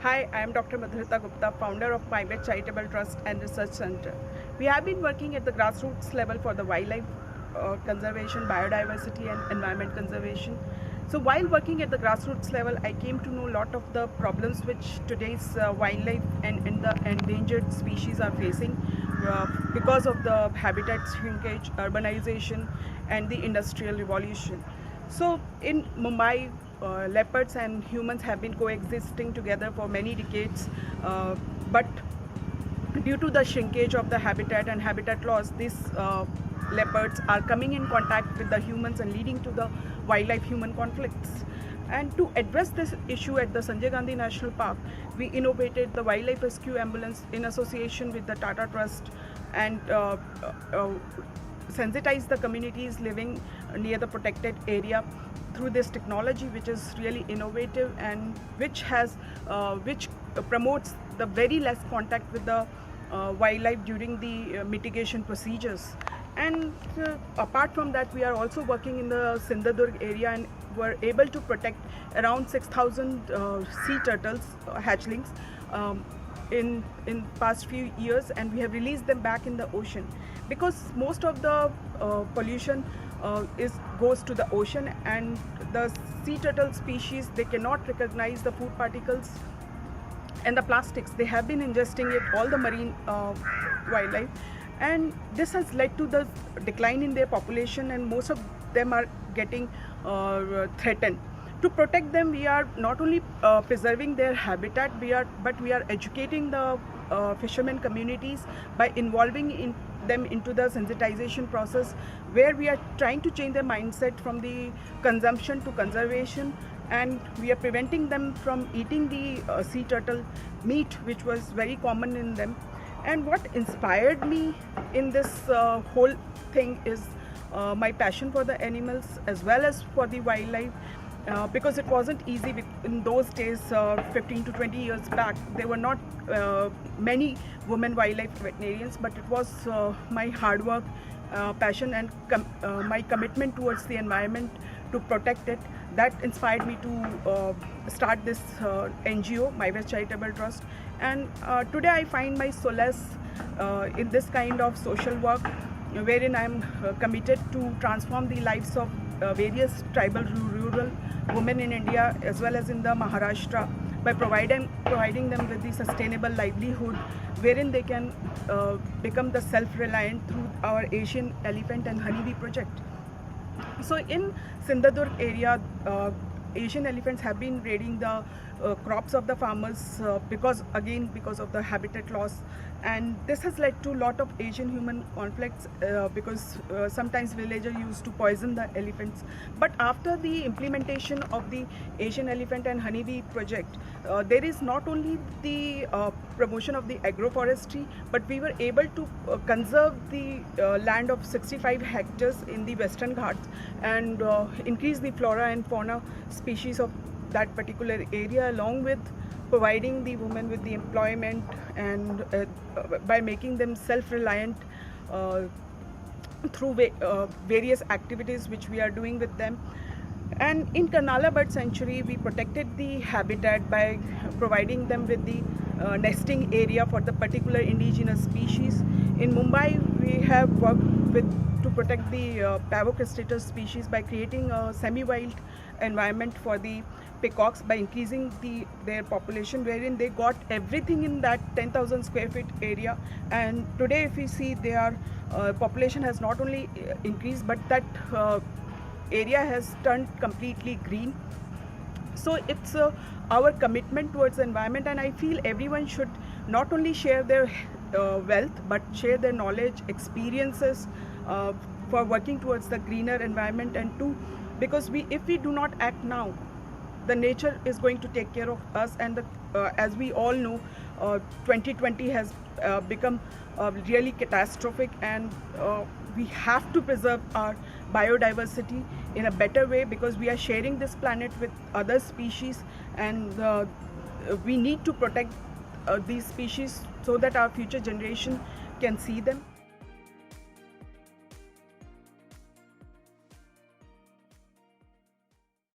Hi, I am Dr. Madhurita Gupta, founder of Private Charitable Trust and Research Center. We have been working at the grassroots level for the wildlife conservation, biodiversity and environment conservation. So while working at the grassroots level, I came to know a lot of the problems which today's wildlife and the endangered species are facing because of the habitat shrinkage, urbanization and the industrial revolution. So in Mumbai, leopards and humans have been coexisting together for many decades, but due to the shrinkage of the habitat and habitat loss, these leopards are coming in contact with the humans and leading to the wildlife-human conflicts. And to address this issue at the Sanjay Gandhi National Park, we innovated the Wildlife Rescue Ambulance in association with the Tata Trust and uh, sensitize the communities living near the protected area through this technology, which is really innovative and which promotes the very less contact with the wildlife during the mitigation procedures. And apart from that, we are also working in the Sindhudurg area and were able to protect around 6,000 sea turtles, hatchlings, in past few years, and we have released them back in the ocean because most of the pollution goes to the ocean, and the sea turtle species, they cannot recognize the food particles and the plastics. They have been ingesting it, all the marine wildlife, and this has led to the decline in their population, and most of them are getting threatened. To protect them, we are not only preserving their habitat, but we are educating the fishermen communities by involving them into the sensitization process, where we are trying to change their mindset from the consumption to conservation, and we are preventing them from eating the sea turtle meat, which was very common in them. And what inspired me in this whole thing is my passion for the animals as well as for the wildlife, because it wasn't easy in those days. 15 to 20 years back, there were not many women wildlife veterinarians, but it was my hard work, passion and my commitment towards the environment to protect it that inspired me to start this NGO, My West Charitable Trust. And today I find my solace in this kind of social work, wherein I am committed to transform the lives of various tribal rural women in India as well as in the Maharashtra by providing them with the sustainable livelihood, wherein they can become the self-reliant through our Asian elephant and honeybee project. So in Sindhudurg area, Asian elephants have been raiding the crops of the farmers because of the habitat loss, and this has led to a lot of Asian human conflicts because sometimes villagers used to poison the elephants. But after the implementation of the Asian elephant and honeybee project, there is not only the promotion of the agroforestry, but we were able to conserve the land of 65 hectares in the Western Ghats and increase the flora and fauna species of that particular area, along with providing the women with the employment and by making them self-reliant through various activities which we are doing with them. And in Karnala Bird Sanctuary, we protected the habitat by providing them with the nesting area for the particular indigenous species. In Mumbai, we have worked to protect the Pavocrissatus species by creating a semi-wild environment for the peacocks by increasing their population, wherein they got everything in that 10,000 square feet area. And today, if we see, their population has not only increased, but that area has turned completely green. So it's our commitment towards the environment, and I feel everyone should not only share their wealth, but share their knowledge, experiences for working towards the greener environment. And two, because if we do not act now, the nature is going to take care of us. And as we all know, 2020 has become really catastrophic, and we have to preserve our biodiversity in a better way, because we are sharing this planet with other species, and we need to protect these species so that our future generation can see them.